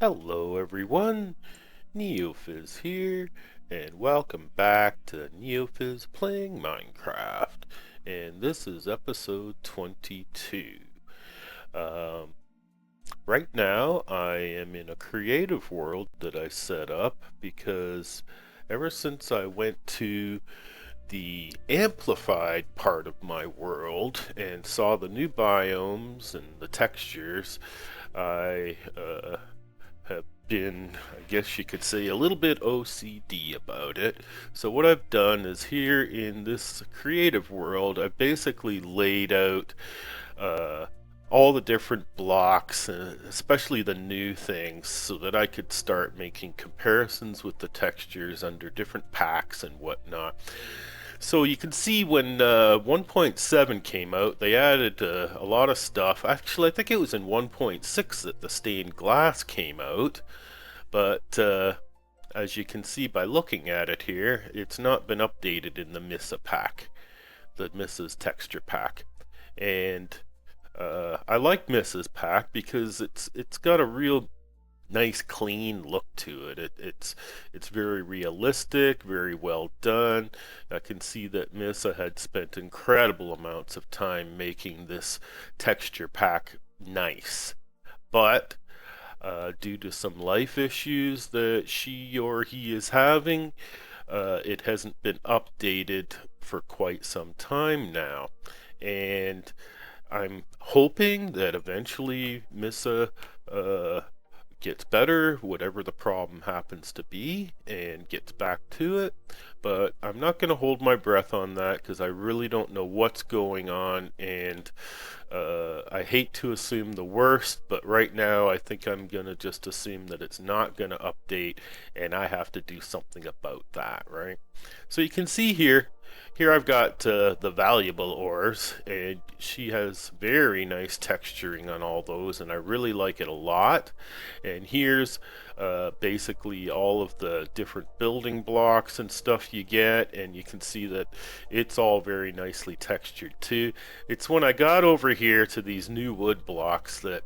Hello everyone, Neofizz here, and welcome back to Neofizz playing Minecraft. And this is episode 22. Um, right now I am in a creative world that I set up because ever since I went to the amplified part of my world and saw the new biomes and the textures, I have been, I guess you could say, a little bit OCD about it. So what I've done is here in this creative world, I've basically laid out uh, all the different blocks, especially the new things, so that I could start making comparisons with the textures under different packs and whatnot. So you can see when 1.7 came out, they added a lot of stuff. Actually, I think it was in 1.6 that the stained glass came out. But as you can see by looking at it here, it's not been updated in the Missa pack, the Missa's texture pack. And I like Missa's pack because it's got a real nice clean look to it. It's very realistic, very well done. I can see that Missa had spent incredible amounts of time making this texture pack nice. But due to some life issues that she or he is having, it hasn't been updated for quite some time now. And I'm hoping that eventually Missa gets better, whatever the problem happens to be, and gets back to it. But I'm not going to hold my breath on that because I really don't know what's going on, and I hate to assume the worst, but right now I think I'm going to just assume that it's not going to update, and I have to do something about that, right? So you can see here I've got the valuable ores, and she has very nice texturing on all those, and I really like it a lot. And here's basically all of the different building blocks and stuff you get, and you can see that it's all very nicely textured too. It's when I got over here to these new wood blocks that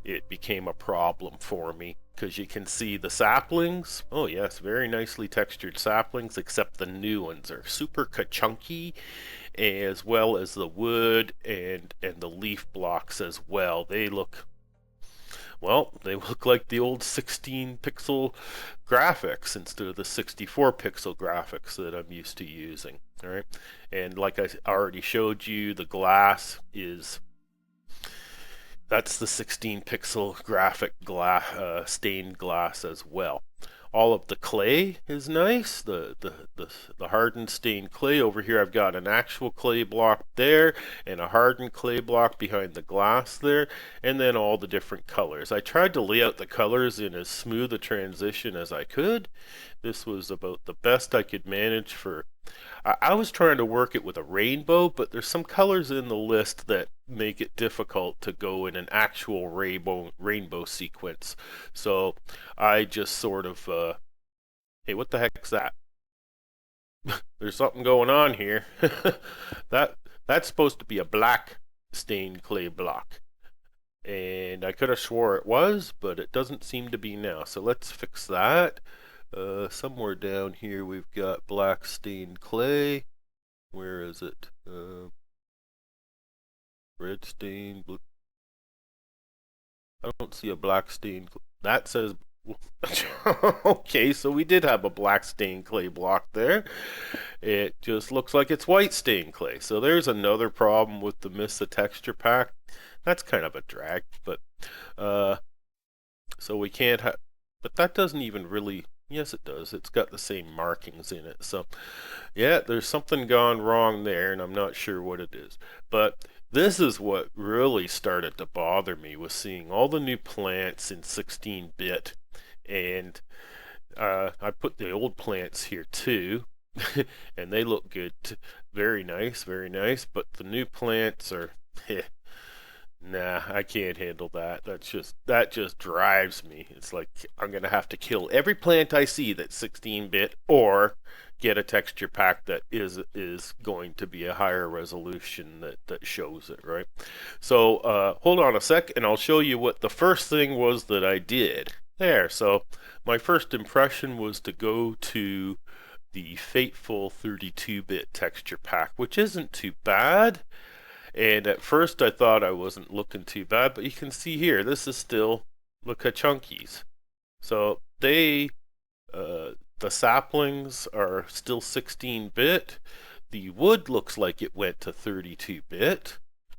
it became a problem for me, because you can see the saplings. Oh yes, very nicely textured saplings, except the new ones are super chunky, as well as the wood and the leaf blocks as well. They look like the old 16 pixel graphics instead of the 64 pixel graphics that I'm used to using. All right, and like I already showed you, the glass is that's the 16 pixel graphic stained glass as well. All of the clay is nice. The hardened stained clay over here, I've got an actual clay block there and a hardened clay block behind the glass there, and then all the different colors. I tried to lay out the colors in as smooth a transition as I could. This was about the best I could manage for. I was trying to work it with a rainbow, but there's some colors in the list that make it difficult to go in an actual rainbow sequence. So I just sort of, hey, what the heck's that? There's something going on here. that that's supposed to be a black stained clay block. And I could have swore it was, but it doesn't seem to be now. So let's fix that. Somewhere down here we've got black stained clay. Where is it? Red stained, blue. I don't see a black stained. That says. Okay, so we did have a black stained clay block there. It just looks like it's white stained clay. So there's another problem with the Missa texture pack. That's kind of a drag, but so we can't have. But that doesn't even really. Yes, it does. It's got the same markings in it. So, yeah, there's something gone wrong there, and I'm not sure what it is. But this is what really started to bother me, was seeing all the new plants in 16-bit. And I put the old plants here too, and they look good. Very nice, very nice. But the new plants are, nah, I can't handle that. That just drives me. It's like I'm gonna have to kill every plant I see that's 16-bit, or get a texture pack that is going to be a higher resolution that shows it, right? So hold on a sec, and I'll show you what the first thing was that I did. There, so my first impression was to go to the fateful 32-bit texture pack, which isn't too bad. And at first I thought I wasn't looking too bad, but you can see here, this is still, look at chunkies. So the saplings are still 16-bit. The wood looks like it went to 32-bit,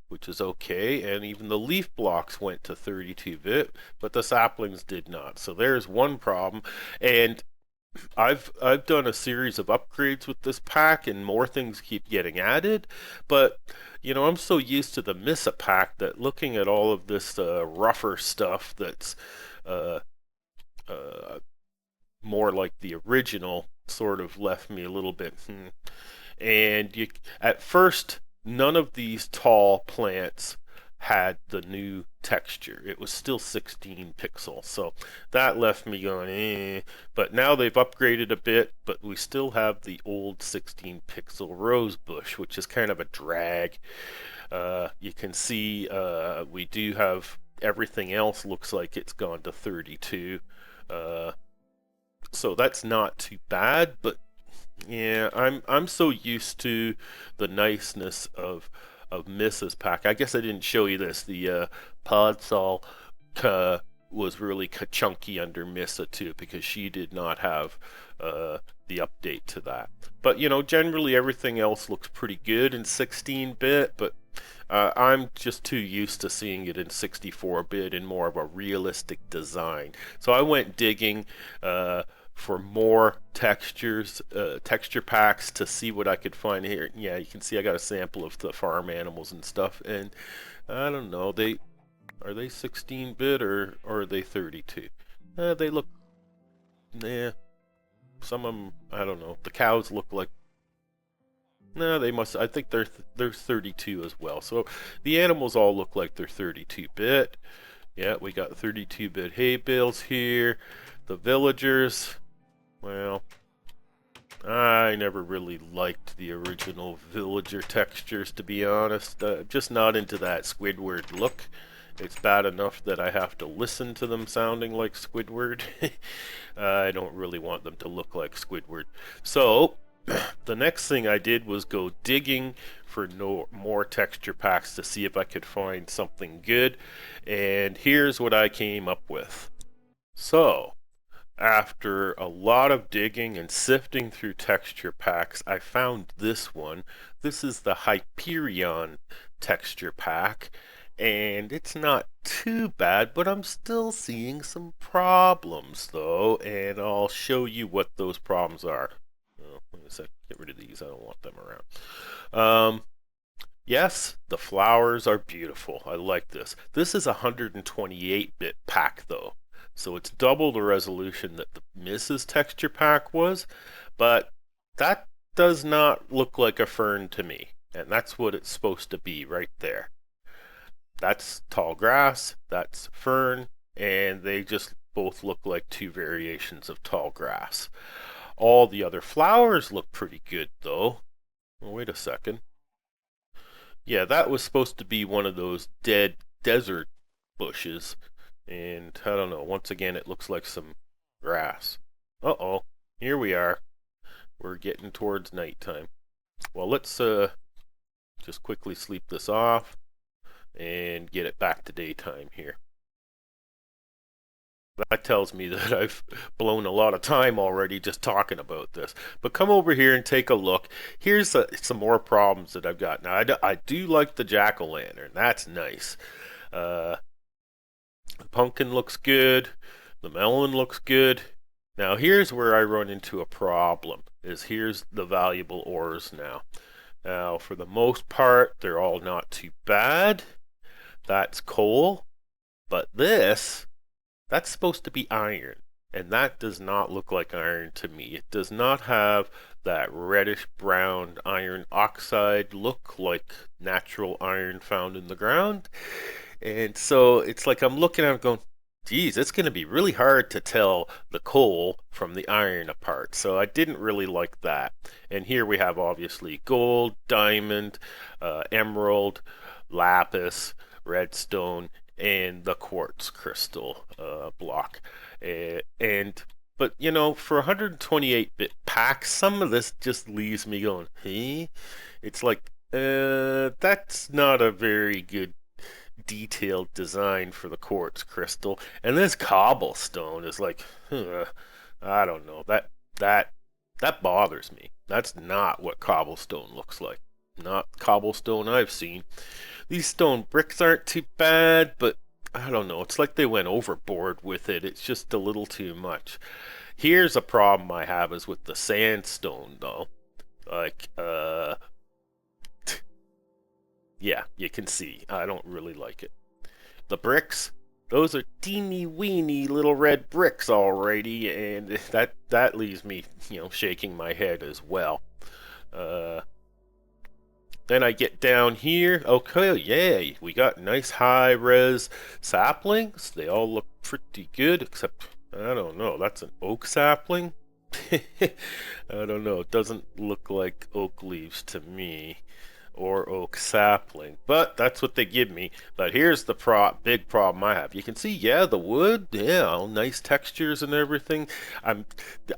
which is okay, and even the leaf blocks went to 32-bit, but the saplings did not. So there's one problem, and I've done a series of upgrades with this pack, and more things keep getting added. But you know, I'm so used to the Missa pack that looking at all of this rougher stuff that's uh, uh, more like the original sort of left me a little bit. And you, at first, none of these tall plants had the new texture. It was still 16 pixels, so that left me going, eh. But now they've upgraded a bit, but we still have the old 16 pixel rose bush, which is kind of a drag. You can see we do have everything else looks like it's gone to 32. So that's not too bad, but yeah, I'm so used to the niceness of Mrs. Pack. I guess I didn't show you this. The Podsol was really chunky under Missa too, because she did not have the update to that. But you know, generally everything else looks pretty good in 16-bit, but I'm just too used to seeing it in 64-bit and more of a realistic design. So I went digging for more textures, texture packs to see what I could find here. Yeah, you can see I got a sample of the farm animals and stuff, and I don't know, are they 16-bit or are they 32? They look, nah, some of them, I don't know. The cows look like, no, they must. I think they're 32 as well. So the animals all look like they're 32-bit. Yeah, we got 32-bit hay bales here. The villagers, well, I never really liked the original villager textures, to be honest. Just not into that Squidward look. It's bad enough that I have to listen to them sounding like Squidward. I don't really want them to look like Squidward. So, the next thing I did was go digging for more texture packs to see if I could find something good. And here's what I came up with. So, after a lot of digging and sifting through texture packs, I found this one. This is the Hyperion texture pack, and it's not too bad, but I'm still seeing some problems though, and I'll show you what those problems are. Oh, wait a sec, get rid of these, I don't want them around. Yes, the flowers are beautiful. I like this. This is a 128-bit pack though, so it's double the resolution that the Mrs. texture pack was, but that does not look like a fern to me, and that's what it's supposed to be right there. That's tall grass, that's fern, and they just both look like two variations of tall grass. All the other flowers look pretty good though. Oh, wait a second. Yeah, that was supposed to be one of those dead desert bushes, and I don't know, once again it looks like some grass. Uh-oh, here we are. We're getting towards nighttime. Well, let's just quickly sleep this off and get it back to daytime here. That tells me that I've blown a lot of time already just talking about this. But come over here and take a look. Here's some more problems that I've got. Now, I do like the jack-o'-lantern. That's nice. The pumpkin looks good. The melon looks good. Now, here's where I run into a problem. Here's the valuable ores now. Now, for the most part, they're all not too bad. That's coal. But that's supposed to be iron, and that does not look like iron to me. It does not have that reddish brown iron oxide look like natural iron found in the ground. And so it's like I'm looking at it going, geez, it's going to be really hard to tell the coal from the iron apart. So I didn't really like that. And here we have obviously gold, diamond, emerald, lapis, redstone, and the quartz crystal block. But you know, for 128-bit pack, some of this just leaves me going, hey, it's like, that's not a very good detailed design for the quartz crystal. And this cobblestone is like, I don't know. That that bothers me. That's not what cobblestone looks like. Not cobblestone I've seen. These stone bricks aren't too bad, but I don't know. It's like they went overboard with it. It's just a little too much. Here's a problem I have is with the sandstone though. Like, yeah, you can see. I don't really like it. The bricks, those are teeny weeny little red bricks already, and that leaves me, shaking my head as well. Uh, then I get down here. Okay, yay, we got nice high res saplings. They all look pretty good, except I don't know. That's an oak sapling. I don't know. It doesn't look like oak leaves to me, or oak sapling, but that's what they give me. But here's the big problem I have. You can see, yeah, the wood, yeah, all nice textures and everything. I'm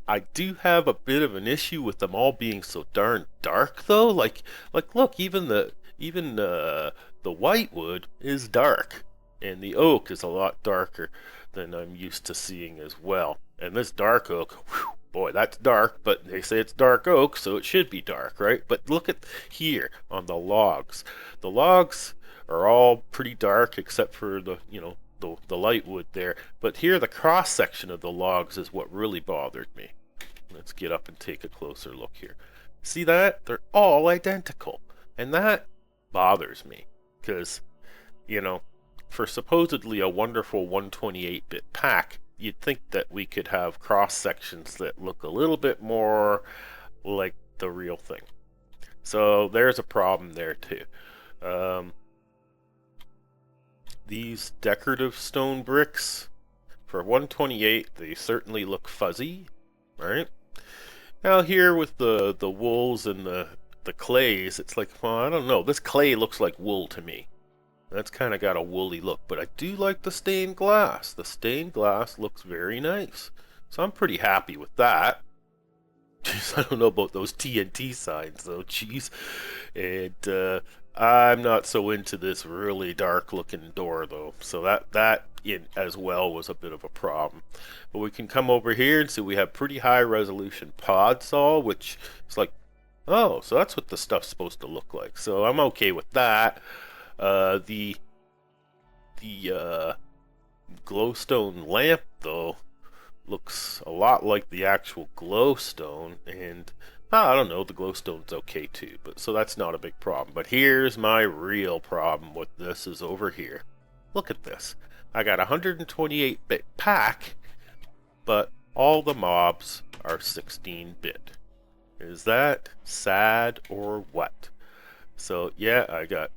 I do have a bit of an issue with them all being so darn dark though. Like look, even the white wood is dark, and the oak is a lot darker than I'm used to seeing as well. And this dark oak, whew, boy, that's dark, but they say it's dark oak, so it should be dark, right? But look at here on the logs. The logs are all pretty dark except for the light wood there. But here, the cross section of the logs is what really bothered me. Let's get up and take a closer look here. See that? They're all identical. And that bothers me because, you know, for supposedly a wonderful 128-bit pack, you'd think that we could have cross sections that look a little bit more like the real thing. So there's a problem there too. These decorative stone bricks, for 128, they certainly look fuzzy, right? Now here with the wools and the clays, it's like, well, I don't know. This clay looks like wool to me. That's kind of got a woolly look, but I do like the stained glass. The stained glass looks very nice. So I'm pretty happy with that. Jeez, I don't know about those TNT signs though, jeez. And I'm not so into this really dark looking door though. So that in as well was a bit of a problem. But we can come over here and see we have pretty high resolution pod saw, which is like, oh, so that's what the stuff's supposed to look like. So I'm okay with that. The glowstone lamp though looks a lot like the actual glowstone, and I don't know, the glowstone's okay too, but so that's not a big problem. But here's my real problem with this is over here. Look at this. I got a 128-bit pack, but all the mobs are 16-bit. Is that sad or what? So yeah, I got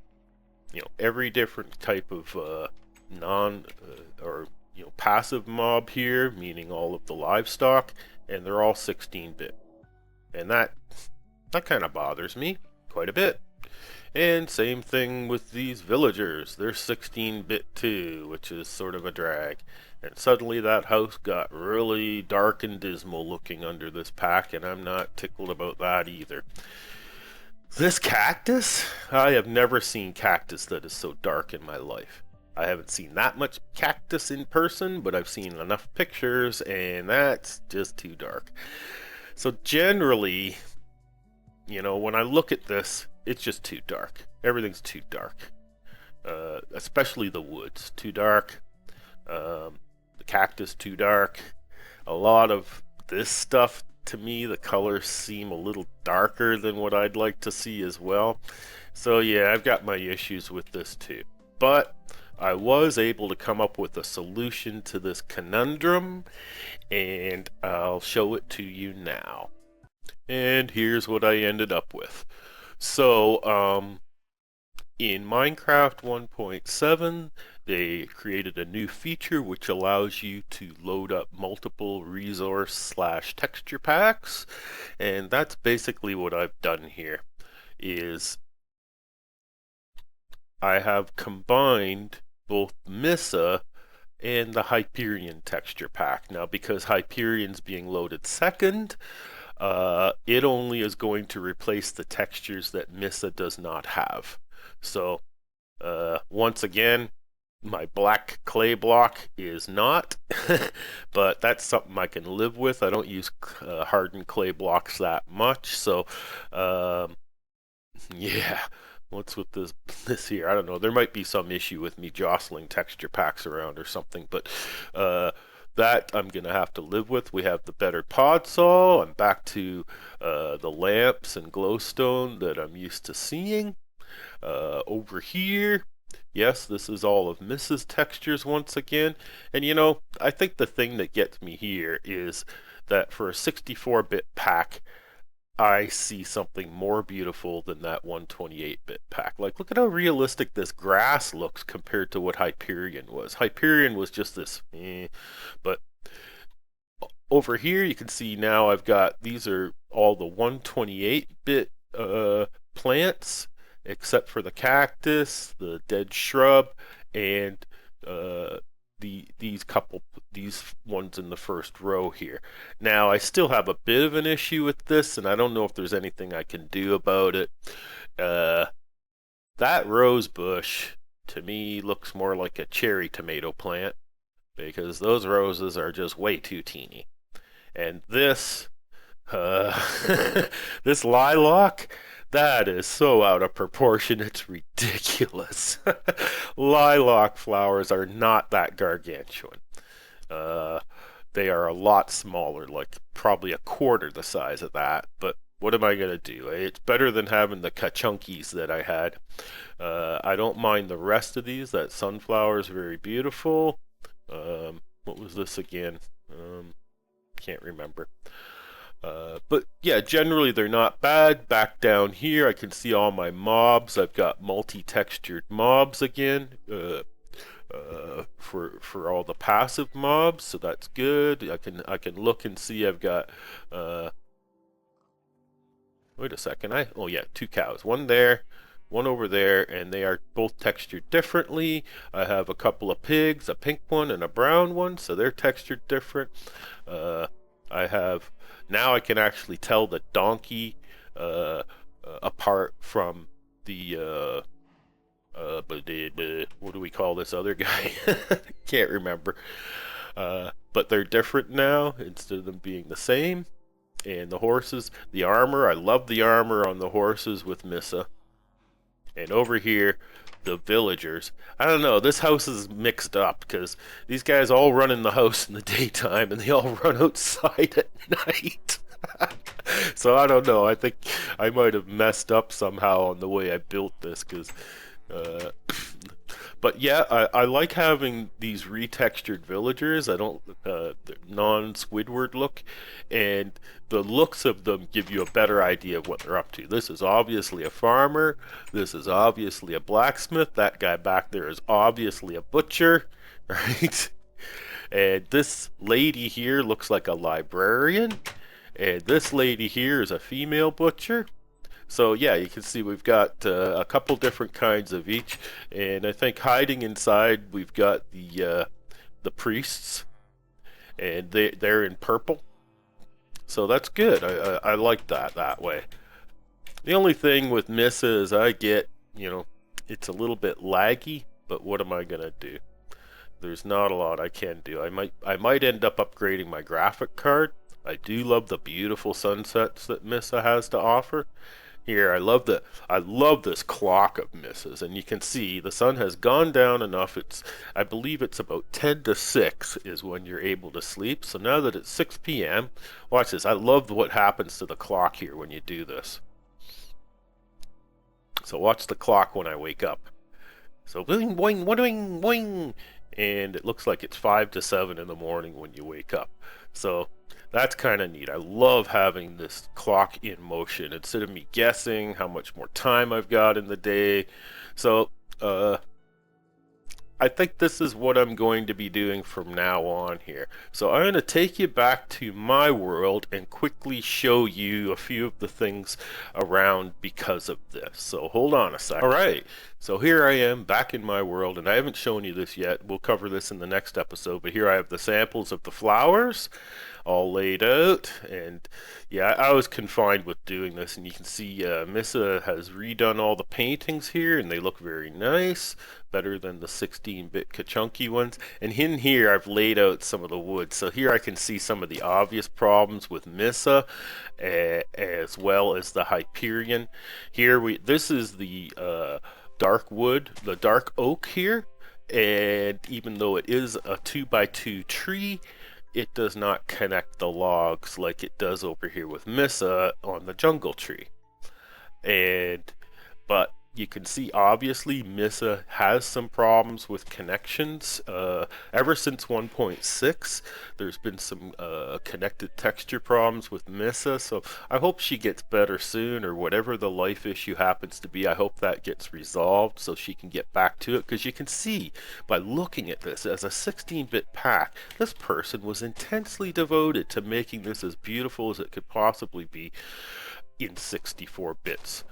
every different type of passive mob here, meaning all of the livestock, and they're all 16-bit. And that kind of bothers me quite a bit. And same thing with these villagers. They're 16-bit too, which is sort of a drag. And suddenly that house got really dark and dismal looking under this pack, and I'm not tickled about that either. This cactus? I have never seen cactus that is so dark in my life. I haven't seen that much cactus in person, but I've seen enough pictures, and that's just too dark. So generally, when I look at this, it's just too dark. Everything's too dark. Especially the woods. Too dark. The cactus, too dark. A lot of this stuff, to me, the colors seem a little darker than what I'd like to see as well. So yeah, I've got my issues with this too. But I was able to come up with a solution to this conundrum, and I'll show it to you now. And here's what I ended up with. So, in Minecraft 1.7, they created a new feature which allows you to load up multiple resource/texture packs, and that's basically what I've done here. Is I have combined both Missa and the Hyperion texture pack. Now, because Hyperion's being loaded second, it only is going to replace the textures that Missa does not have. So, once again, my black clay block is not, but that's something I can live with. I don't use hardened clay blocks that much, so yeah. What's with this here? I don't know. There might be some issue with me jostling texture packs around or something, but that I'm gonna have to live with. We have the better pod saw. I'm back to the lamps and glowstone that I'm used to seeing. Over here, yes, this is all of Mrs. Textures once again. And you know, I think the thing that gets me here is that for a 64-bit pack, I see something more beautiful than that 128-bit pack. Like, look at how realistic this grass looks compared to what Hyperion was. Hyperion was just this, but over here you can see now I've got, these are all the 128-bit plants, except for the cactus, the dead shrub, and these ones in the first row here. Now I still have a bit of an issue with this, and I don't know if there's anything I can do about it. That rose bush to me looks more like a cherry tomato plant, because those roses are just way too teeny. And this this lilac, that is so out of proportion, it's ridiculous. Lilac flowers are not that gargantuan. Uh, they are a lot smaller, like probably a quarter the size of that. But what am I gonna do? It's better than having the kachunkies that I had. I don't mind the rest of these. That sunflower is very beautiful. What was this again? Can't remember. But yeah, generally they're not bad. Back down here, I can see all my mobs. I've got multi-textured mobs again for all the passive mobs, so that's good. I can look and see. I've got wait a second. Oh yeah, two cows. One there, one over there, and they are both textured differently. I have a couple of pigs, a pink one and a brown one, so they're textured different. I have, now I can actually tell the donkey apart from the what do we call this other guy? Can't remember. But they're different now instead of them being the same. And the horses, the armor, I love the armor on the horses with Missa. And over here, the villagers. I don't know, this house is mixed up because these guys all run in the house in the daytime and they all run outside at night. So I don't know, I think I might have messed up somehow on the way I built this because but yeah, I like having these retextured villagers. I don't non-Squidward look, and the looks of them give you a better idea of what they're up to. This is obviously a farmer. This is obviously a blacksmith. That guy back there is obviously a butcher, right? And this lady here looks like a librarian, and this lady here is a female butcher. So yeah, you can see we've got a couple different kinds of each, and I think hiding inside we've got the priests, and they're in purple. So that's good. I like that way. The only thing with Missa is I get, you know, it's a little bit laggy, but what am I gonna do? There's not a lot I can do. I might end up upgrading my graphic card. I do love the beautiful sunsets that Missa has to offer. Here, I love this clock of Misses, and you can see the sun has gone down enough. I believe it's about 10 to 6 is when you're able to sleep. So now that it's 6 p.m., watch this. I love what happens to the clock here when you do this. So watch the clock when I wake up. So boing, boing, boing, boing, and it looks like it's 5 to 7 in the morning when you wake up. So that's kind of neat. I love having this clock in motion instead of me guessing how much more time I've got in the day. So I think this is what I'm going to be doing from now on here. So I'm going to take you back to my world and quickly show you a few of the things around because of this. So hold on a sec. All right, so here I am back in my world, and I haven't shown you this yet. We'll cover this in the next episode, but here I have the samples of the flowers all laid out. And yeah, I was confined with doing this, and you can see Missa has redone all the paintings here, and they look very nice, better than the 16-bit Kachunky ones. And in here, I've laid out some of the wood. So here I can see some of the obvious problems with Missa, as well as the Hyperion. This is the dark wood, the dark oak here. And even though it is a 2x2 tree, it does not connect the logs like it does over here with Missa on the jungle tree. But you can see obviously Missa has some problems with connections. Ever since 1.6, there's been some connected texture problems with Missa, so I hope she gets better soon, or whatever the life issue happens to be. I hope that gets resolved so she can get back to it, because you can see by looking at this as a 16-bit pack, this person was intensely devoted to making this as beautiful as it could possibly be in 64 bits.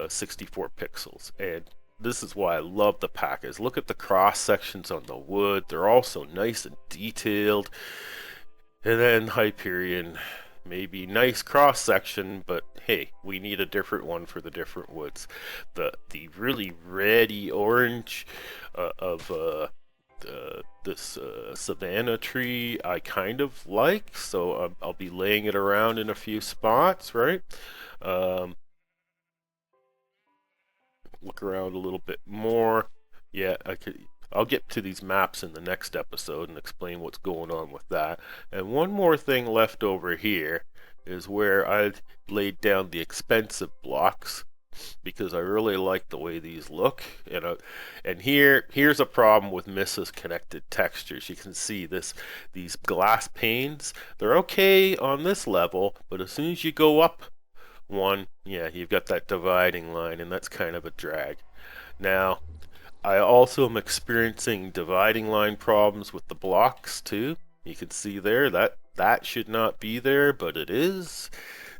64 pixels, and this is why I love the pack. Is look at the cross sections on the wood, they're all so nice and detailed. And then Hyperion, maybe nice cross section, but hey, we need a different one for the different woods. The really reddy orange of this savanna tree I kind of like, so I'll be laying it around in a few spots, right? Look around a little bit more. Yeah, I'll get to these maps in the next episode and explain what's going on with that. And one more thing left over here is where I laid down the expensive blocks, because I really like the way these look. And here's a problem with Missa's connected textures. You can see these glass panes. They're okay on this level, but as soon as you go up one, yeah, you've got that dividing line, and that's kind of a drag. Now, I also am experiencing dividing line problems with the blocks too. You can see there that should not be there, but it is.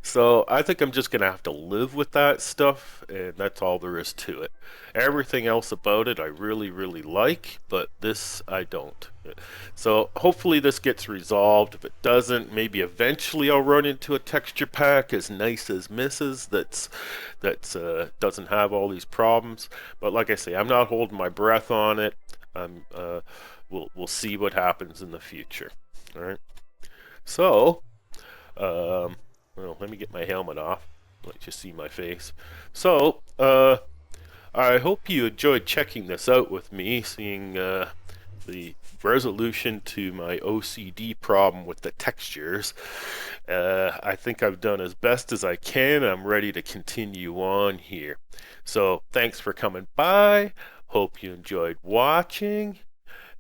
So I think I'm just gonna have to live with that stuff, and that's all there is to it. Everything else about it I really, really like, but this I don't. So hopefully this gets resolved. If it doesn't, maybe eventually I'll run into a texture pack as nice as Missa's that's doesn't have all these problems. But like I say, I'm not holding my breath on it. We'll see what happens in the future. All right. So, well, let me get my helmet off. Let you see my face. So, I hope you enjoyed checking this out with me, seeing the resolution to my OCD problem with the textures. I think I've done as best as I can. I'm ready to continue on here. So, thanks for coming by. Hope you enjoyed watching.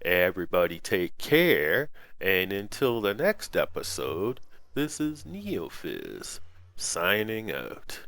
Everybody take care, and until the next episode, this is Neofizz, signing out.